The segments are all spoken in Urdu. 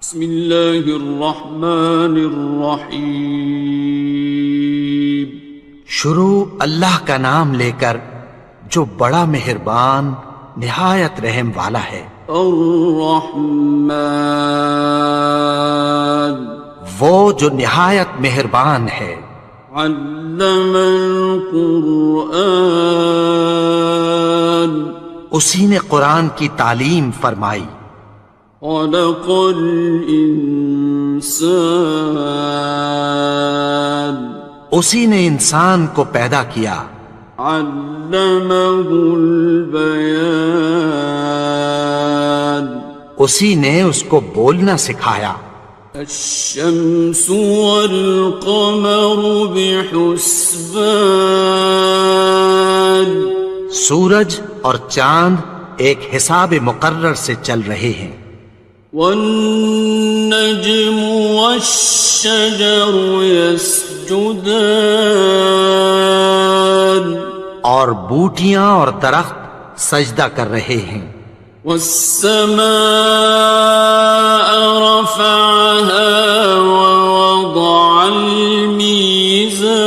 بسم اللہ الرحمن الرحیم. شروع اللہ کا نام لے کر جو بڑا مہربان نہایت رحم والا ہے. الرحمن وہ جو نہایت مہربان ہے. علم القرآن اسی نے قرآن کی تعلیم فرمائی. خلق الانسان اسی نے انسان کو پیدا کیا. علمہ البیان اسی نے اس کو بولنا سکھایا. الشمس والقمر بحسبان سورج اور چاند ایک حساب مقرر سے چل رہے ہیں. والنجم والشجر يسجدان اور بوٹیاں اور درخت سجدہ کر رہے ہیں. والسماء رفعها ووضع الميزان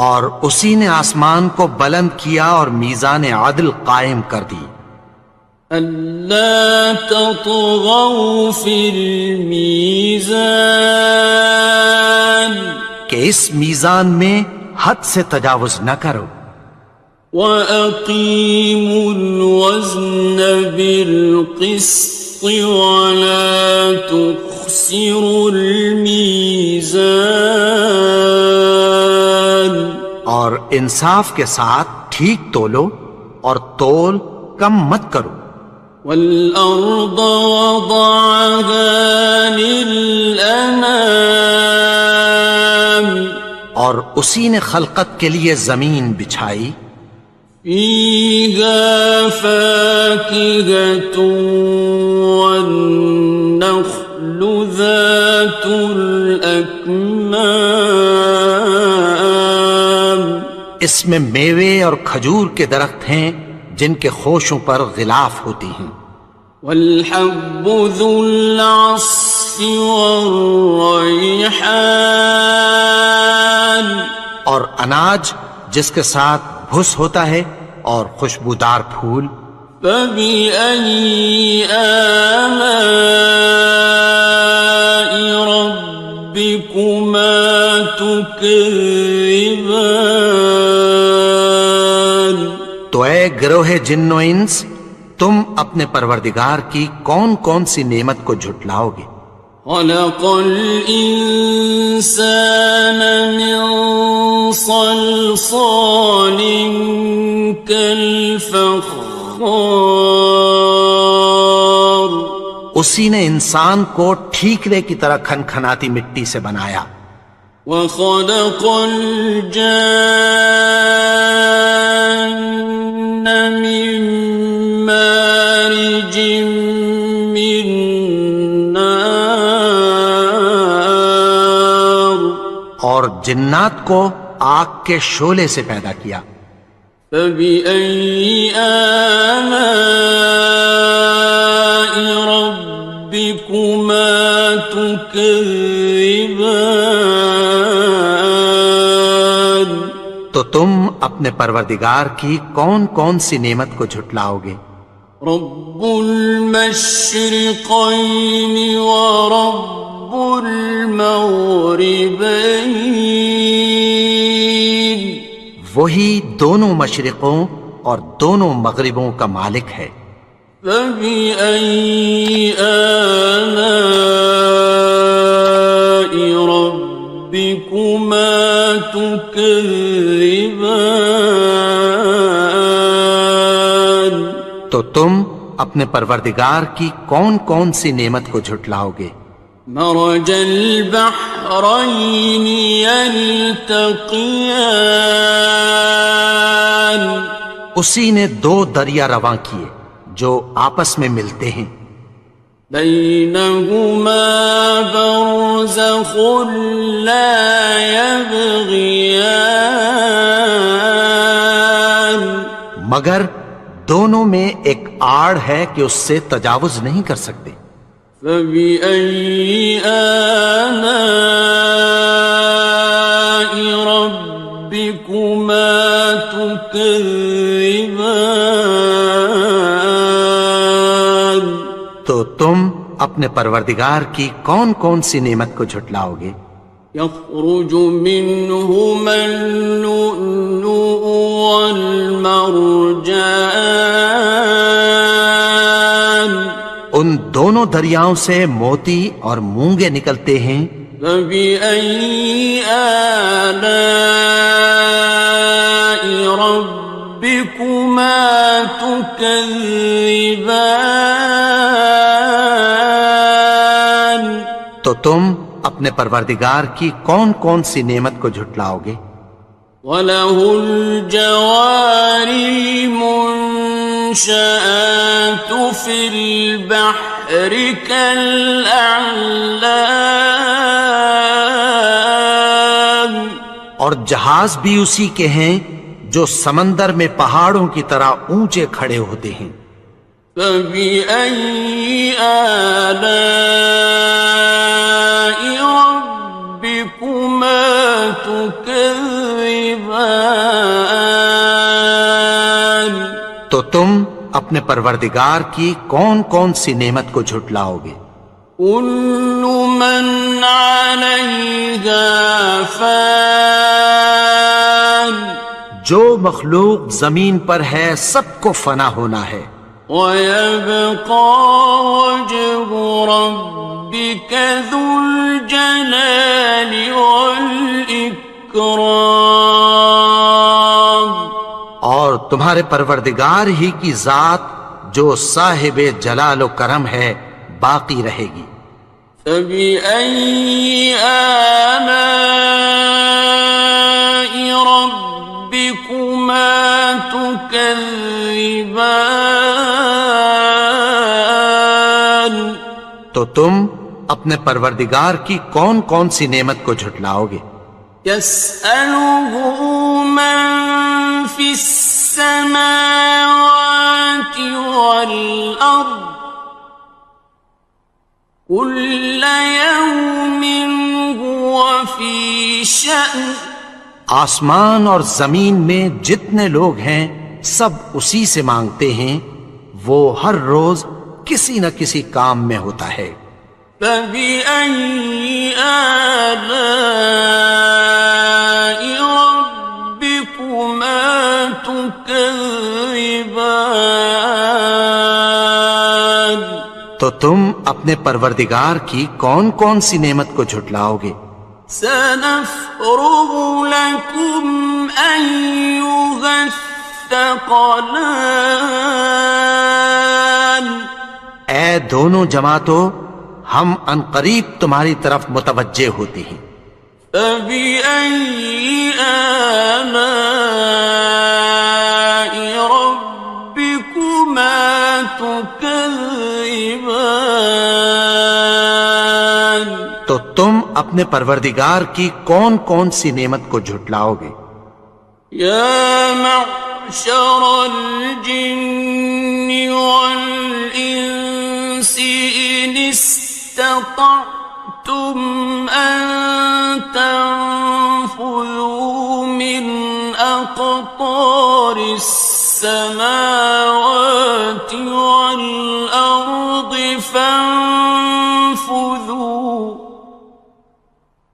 اور اسی نے آسمان کو بلند کیا اور میزان عدل قائم کر دی. ألا تطغوا في الميزان کہ اس میزان میں حد سے تجاوز نہ کرو. وَأَقِيمُوا الْوَزْنَ بِالْقِسْطِ وَلَا تُخْسِرُوا الْمِيزَانَ اور انصاف کے ساتھ ٹھیک تولو اور تول کم مت کرو. وَالْأَرْضَ وَضَعَهَا لِلْأَنَامِ اور اسی نے خلقت کے لیے زمین بچھائی. فِيهَا فَاكِهَةٌ وَالنَّخْلُ ذَاتُ الْأَكْمَامِ اس میں میوے اور کھجور کے درخت ہیں جن کے خوشوں پر غلاف ہوتی ہیں. وَالْحَبُّ ذُو الْعَصْفِ وَالرَّيْحَانِ اور اناج جس کے ساتھ بھس ہوتا ہے اور خوشبودار پھول. فَبِأَيِّ آلَاءِ رَبِّكُمَا تُكَذِّبَانِ تو اے گروہ جن و انس تم اپنے پروردگار کی کون کون سی نعمت کو جھٹلاؤ گے. خَلَقَ الْإِنسَانَ مِنْ صَلْصَالٍ كَالْفَخَّارِ اسی نے انسان کو ٹھیکرے کی طرح کھنکھناتی مٹی سے بنایا. وَخَلَقَ الْجَانَّ مِن مَّارِجٍ مِّن نَّارٍ اور جنات کو آگ کے شعلے سے پیدا کیا. فَبِأَيِّ آلَاءِ رَبِّكُمَا تُكَذِّبَانِ تو تم اپنے پروردگار کی کون کون سی نعمت کو جھٹلاؤ گے. رب المشرقین ورب المغربین وہی دونوں مشرقوں اور دونوں مغربوں کا مالک ہے. فَبِأَيِّ آلَاءِ رَبِّكُمَا تُكَذِّبَانِ تو تم اپنے پروردگار کی کون کون سی نعمت کو جھٹلاؤ گے. مرج البحرین یلتقیان اسی نے دو دریا رواں کیے جو آپس میں ملتے ہیں. بینہما برزخ لا یبغیان مگر دونوں میں ایک آڑ ہے کہ اس سے تجاوز نہیں کر سکتے۔ فبأي آلاء ربكما تكذبان؟ تو تم اپنے پروردگار کی کون کون سی نعمت کو جھٹلاؤ گے؟ يخرج منهما اللؤلؤ والمرجان، ان دونوں دریاؤں سے موتی اور مونگے نکلتے ہیں۔ فبأي آلاء ربكما تكذبان؟ تو تم اپنے پروردگار کی کون کون سی نعمت کو جھٹلاؤ گے؟ وَلَهُ الْجَوَارِ الْمُنشَآتُ فِي الْبَحْرِ كَالْأَعْلَامِ، اور جہاز بھی اسی کے ہیں جو سمندر میں پہاڑوں کی طرح اونچے کھڑے ہوتے ہیں۔ فَبِأَيِّ آلَاءِ رَبِّكُمَا تُكَذِّبَانِ؟ تو تم اپنے پروردگار کی کون کون سی نعمت کو جھٹلاؤ گے؟ كُلُّ مَنْ عَلَيْهَا فَانٍ، جو مخلوق زمین پر ہے سب کو فنا ہونا ہے۔ وَيَبْقَى وَجْهُ رَبِّكَ ذُو الْجَلَالِ وَالْإِكْرَامِ، اور تمہارے پروردگار ہی کی ذات جو صاحب جلال و کرم ہے باقی رہے گی۔ فَبِأَيِّ آلَاءِ رَبِّكُمَا تُكَذِّبَانِ؟ تو تم اپنے پروردگار کی کون کون سی نعمت کو جھٹلاؤ گے؟ يَسْأَلُهُ مَن فِي السَّمَاوَاتِ وَالْأَرْضِ كُلَّ يَوْمٍ هُوَ فِي شَأْنٍ، آسمان اور زمین میں جتنے لوگ ہیں سب اسی سے مانگتے ہیں، وہ ہر روز کسی نہ کسی کام میں ہوتا ہے۔ فَبِأَيِّ آلَاءِ رَبِّكُمَا تُكَذِّبَانِ؟ تو تم اپنے پروردگار کی کون کون سی نعمت کو جھٹلاؤ گے؟ سَنَفْرُغُ لَكُمْ أَيُّهَ الثَّقَلَانِ، اے دونوں جماعتوں، ہم عنقریب تمہاری طرف متوجہ ہوتے ہیں۔ فَبِأَيِّ آلَاءِ رَبِّكُمَا تُكَذِّبَانِ؟ تو تم اپنے پروردگار کی کون کون سی نعمت کو جھٹلاؤ گے؟ يَا مَعْشَرَ الْجِنِّ وَالْإِنسِ إِنِ اسْتَطَعْتُمْ أَن تَنفُذُوا مِنْ أَقْطَارِ السَّمَاوَاتِ وَالْأَرْضِ فَانفُذُوا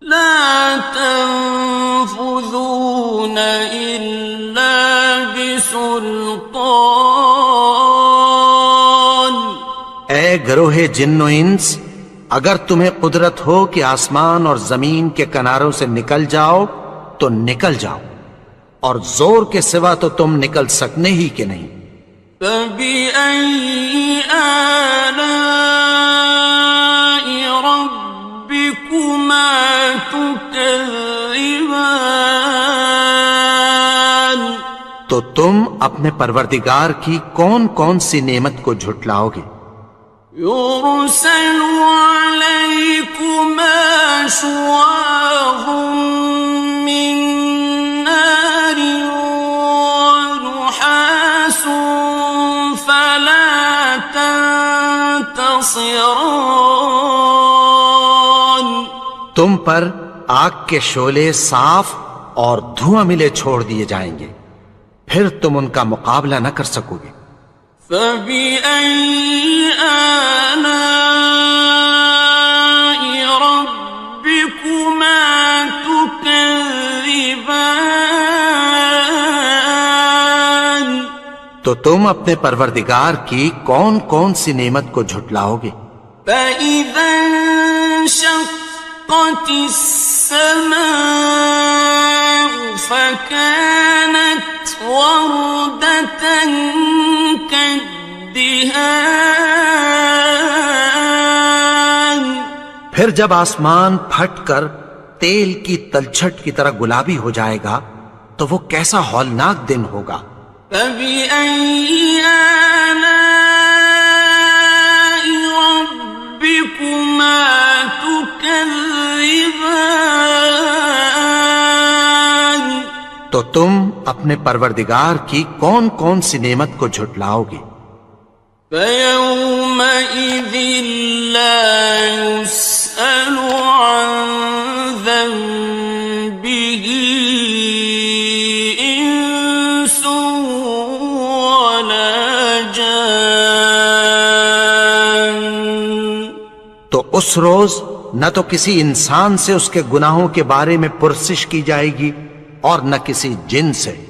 لَا تَنفُذُونَ إِلَّا بِسُلْطَانٍ۔ اے گروہ جن و انس، اگر تمہیں قدرت ہو کہ آسمان اور زمین کے کناروں سے نکل جاؤ تو نکل جاؤ، اور زور کے سوا تو تم نکل سکنے ہی کہ نہیں۔ فَبِأَيِّ آلَاءِ رَبِّكُمَا تُكَذِّبَانِ؟ تو تم اپنے پروردگار کی کون کون سی نعمت کو جھٹلاؤ گے؟ يُرْسَلُ عَلَيْكُمَا شُوَاظٌ مِّن نَّارٍ وَنُحَاسٌ فَلَا خصران. تم پر آگ کے شعلے صاف اور دھواں ملے چھوڑ دیے جائیں گے، پھر تم ان کا مقابلہ نہ کر سکو گے۔ فَبِأَيِّ آلَاءِ رَبِّكُمَا تُكَذِّبَانِ؟ تو تم اپنے پروردگار کی کون کون سی نعمت کو جھٹلاؤ گے؟ فَإِذَا انشَقَّتِ السَّمَاءُ فَكَانَتْ وَرْدَةً كَالدِّهَانِ. پھر جب آسمان پھٹ کر تیل کی تلچھٹ کی طرح گلابی ہو جائے گا تو وہ کیسا ہولناک دن ہوگا۔ فَبِأَيِّ آلَاءِ رَبِّكُمَا تُكَذِّبَانِ؟ تو تم اپنے پروردگار کی کون کون سی نعمت کو جھٹلاؤ گے؟ فَيَوْمَئِذٍ لَا يُسْأَلُ عَنْ ذَنبِهِ إِنسٌ وَلَا جَانٌ. تو اس روز نہ تو کسی انسان سے اس کے گناہوں کے بارے میں پرسش کی جائے گی اور نہ کسی جن سے۔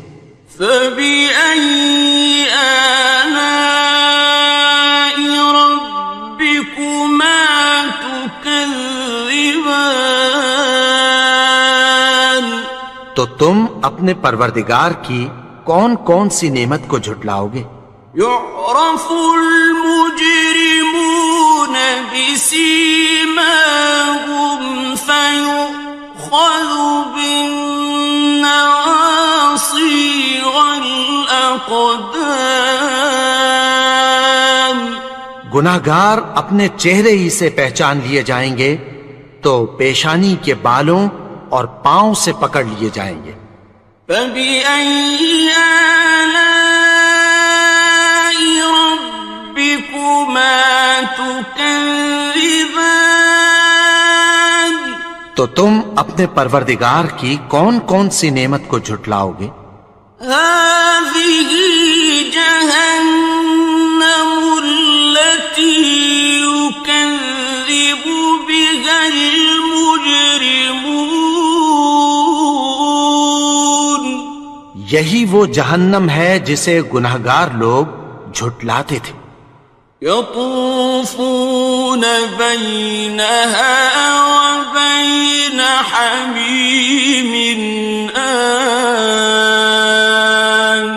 فَبِأَيِّ آلَاءِ رَبِّكُمَا تُكَذِّبَانِ؟ تو تم اپنے پروردگار کی کون کون سی نعمت کو جھٹلاؤ گے؟ يُعْرَفُ الْمُجْرِمُونَ بِسِيمَاهُمْ فَيُؤْخَذُ بِالنَّوَاصِي وَالْأَقْدَامِ. گناہگار اپنے چہرے ہی سے پہچان لیے جائیں گے تو پیشانی کے بالوں اور پاؤں سے پکڑ لیے جائیں گے۔ فَبِأَيِّ آلَاءِ رَبِّكُمَا تُكَذِّبَانِ؟ تو تم اپنے پروردگار کی کون کون سی نعمت کو جھٹلاؤ گے؟ هَٰذِهِ جَهَنَّمُ الَّتِي يُكَذِّبُ بِهَا الْمُجْرِمُونَ. یہی وہ جہنم ہے جسے گناہگار لوگ جھٹلاتے تھے۔ يَطُوفُونَ بَيْنَهَا وَبَيْنَ حَمِيمٍ آنٍ.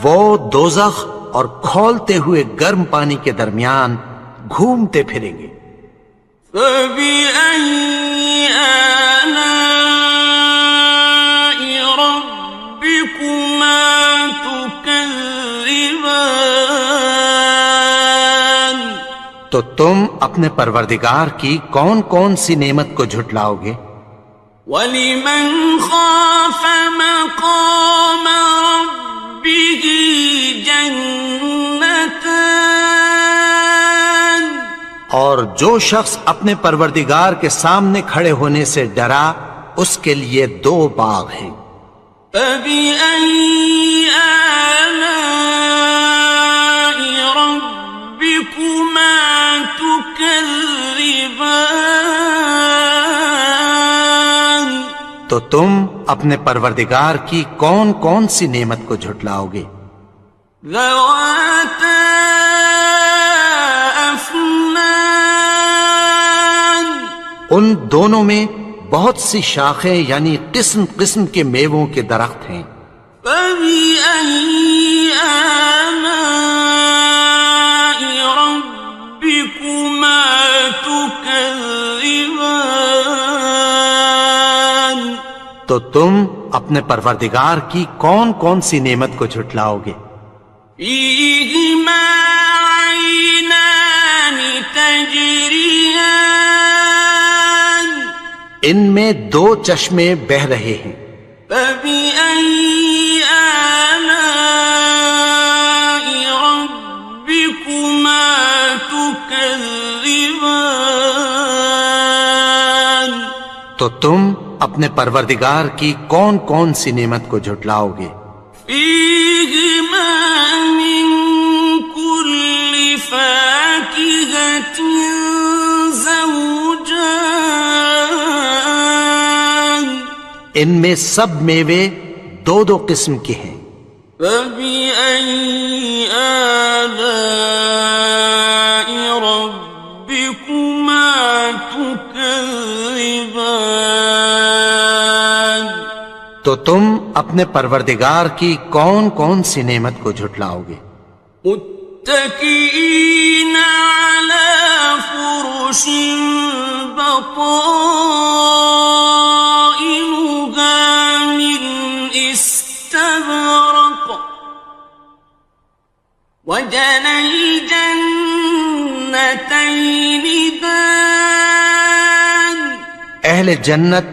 وہ دوزخ اور کھولتے ہوئے گرم پانی کے درمیان گھومتے پھریں گے۔ فَبِأَيِّ آلَاءِ رَبِّكُمَا تُكَذِّبَانِ؟ تو تم اپنے پروردگار کی کون کون سی نعمت کو جھٹلاؤ گے؟ وَلِمَنْ خَافَ مَقَامَ رَبِّهِ جَنَّتَانِ. اور جو شخص اپنے پروردگار کے سامنے کھڑے ہونے سے ڈرا اس کے لیے 2 باغ ہیں۔ فَبِأَيِّ آلَاءِ رَبِّكُمَا تُكَذِّبَانِ؟ تو تم اپنے پروردگار کی کون کون سی نعمت کو جھٹلاؤ گے؟ ذَوَاتَا أَفْنَانٍ. ان دونوں میں بہت سی شاخیں یعنی قسم قسم کے میووں کے درخت ہیں۔ فَبِأَيِّ آلَاءِ رَبِّكُمَا تُكَذِّبَانِ؟ تو تم اپنے پروردگار کی کون کون سی نعمت کو جھٹلاؤ گے؟ فِيهِمَا عَيْنَانِ تَجْرِيَانِ. ان میں 2 چشمے بہہ رہے ہیں۔ فَبِأَيِّ آلَاءِ رَبِّكُمَا تُكَذِّبَانِ؟ تو تم اپنے پروردگار کی کون کون سی نعمت کو جھٹلاؤ گے؟ فيهما من كل فاكهة زوجان ان میں سب میوے دو دو قسم کے ہیں۔ فبأي آلاء ربكما تكذبان تو تم اپنے پروردگار کی کون کون سی نعمت کو جھٹلاؤ گے؟ متكئين على فرش بطائنها من استبرق وجنى الجنتين دان اہل جنت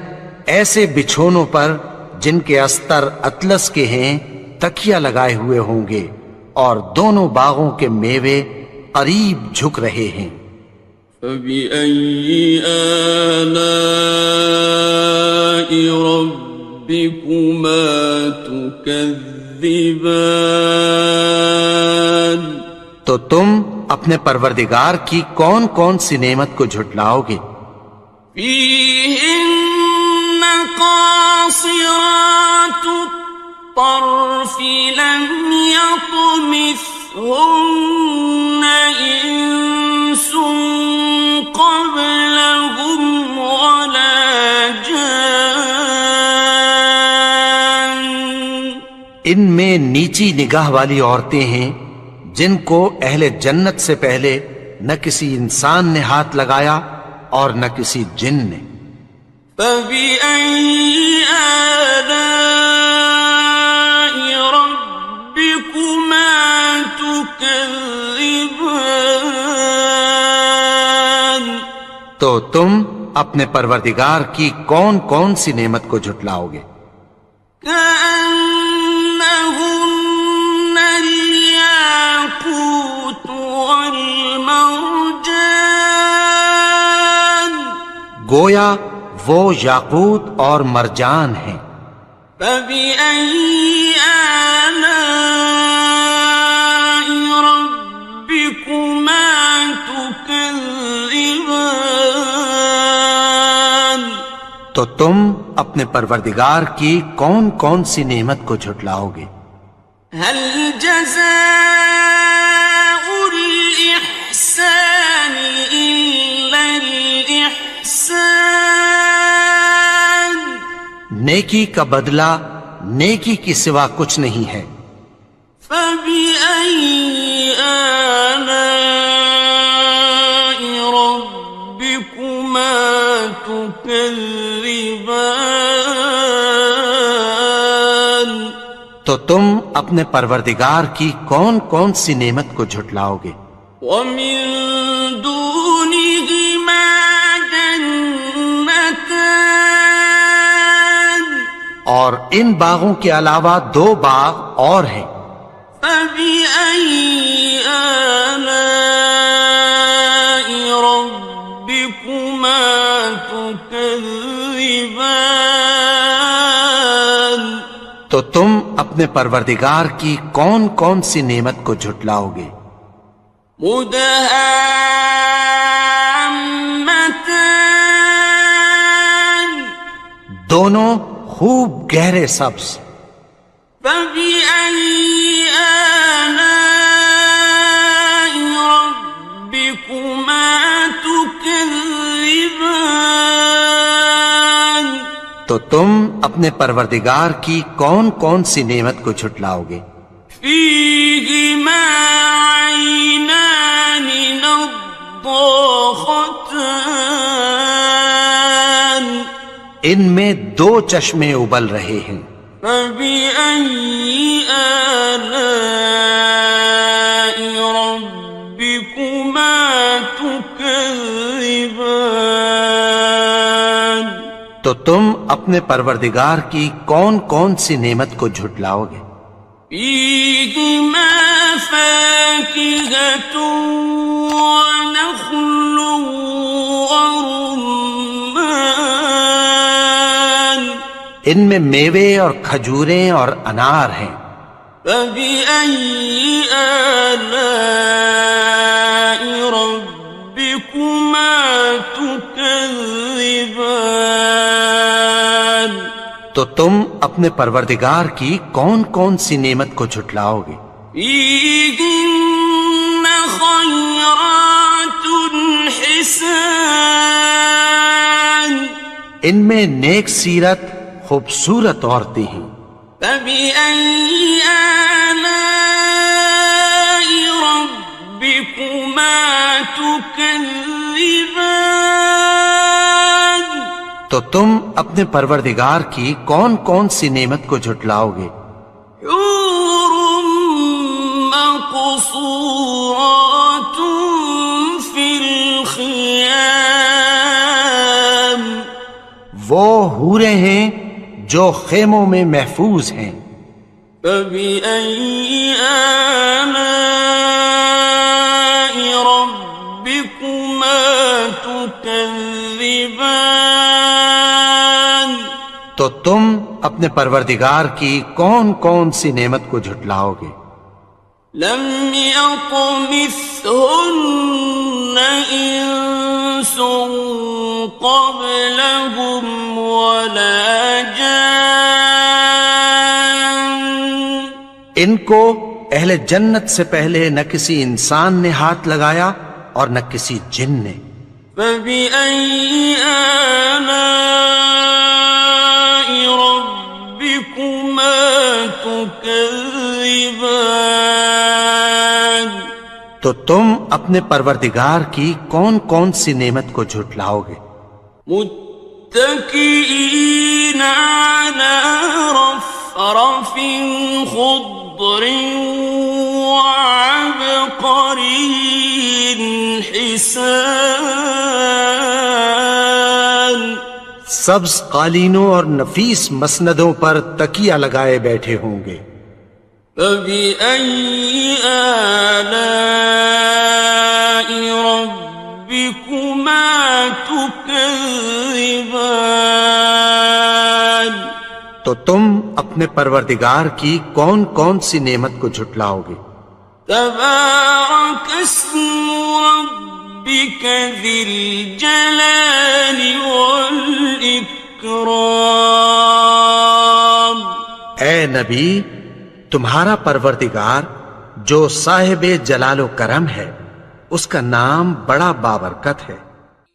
ایسے بچھونوں پر جن کے استر اطلس کے ہیں تکیہ لگائے ہوئے ہوں گے، اور دونوں باغوں کے میوے قریب جھک رہے ہیں۔ فبأي آلاء ربكما تكذبان تو تم اپنے پروردگار کی کون کون سی نعمت کو جھٹلاؤ گے؟ فيهن قاصرات الطرف لم يطمثهن إنس قبلهم ولا جان ان میں نیچی نگاہ والی عورتیں ہیں جن کو اہل جنت سے پہلے نہ کسی انسان نے ہاتھ لگایا اور نہ کسی جن نے۔ فبأي آلاء ربكما تكذبان تو تم اپنے پروردگار کی کون کون سی نعمت کو جھٹلاؤ گے؟ كأنهن الياقوت والمرجان گویا وہ یاقوت اور مرجان ہیں۔ فبأي آلاء ربكما تكذبان تو تم اپنے پروردگار کی کون کون سی نعمت کو جھٹلاؤ گے؟ هل جزاء الإحسان إلا الإحسان نیکی کا بدلہ نیکی کی سوا کچھ نہیں ہے۔ فبأي آلاء ربكما تكذبان تو تم اپنے پروردگار کی کون کون سی نعمت کو جھٹلاؤ گے؟ ومن دونهما جنتان اور ان باغوں کے علاوہ دو باغ اور ہیں۔ فبأي آلاء ربكما تكذبان تو تم اپنے پروردگار کی کون کون سی نعمت کو جھٹلاؤ گے؟ مدهامتان دونوں خوب گہرے سبز۔ فبأي آلاء ربكما تكذبان تو تم اپنے پروردگار کی کون کون سی نعمت کو جھٹلاؤ گے؟ فيهما عينان نضاختان ان میں دو چشمے ابل رہے ہیں۔ فبأي آلاء ربكما تكذبان تو تم اپنے پروردگار کی کون کون سی نعمت کو جھٹلاؤ گے؟ فيهما فاكهة ونخل ورمان ان میں میوے اور کھجوریں اور انار ہیں۔ فبأي آلاء ربكما تكذبان؟ تو تم اپنے پروردگار کی کون کون سی نعمت کو جھٹلاؤ گے؟ فيهن خيرات حسان، ان میں نیک سیرت خوبصورت عورتیں ہیں۔ فبأي آلاء ربكما تكذبان؟ تو تم اپنے پروردگار کی کون کون سی نعمت کو جھٹلاؤ گے؟ حور مقصورات في الخيام، وہ حوریں ہیں جو خیموں میں محفوظ ہیں۔ فبأي آلاء ربكما تكذبان؟ تو تم اپنے پروردگار کی کون کون سی نعمت کو جھٹلاؤ گے؟ لم يطمثهن إنس قبلهم ولا جان، ان کو اہل جنت سے پہلے نہ کسی انسان نے ہاتھ لگایا اور نہ کسی جن نے۔ فبأي آلاء ربكما تكذبان؟ تو تم اپنے پروردگار کی کون کون سی نعمت کو جھٹلاؤ گے؟ متكئين على رفرف خضر وعبقري حسان، سبز قالینوں اور نفیس مسندوں پر تکیہ لگائے بیٹھے ہوں گے۔ فبأي آلاء ربكما تكذبان؟ تو تم اپنے پروردگار کی کون کون سی نعمت کو جھٹلاؤ گے؟ تبارك اسم ربك ذي الجلال والإكرام۔ اے نبی، تمہارا پروردگار جو صاحب جلال و کرم ہے، اس کا نام بڑا بابرکت ہے۔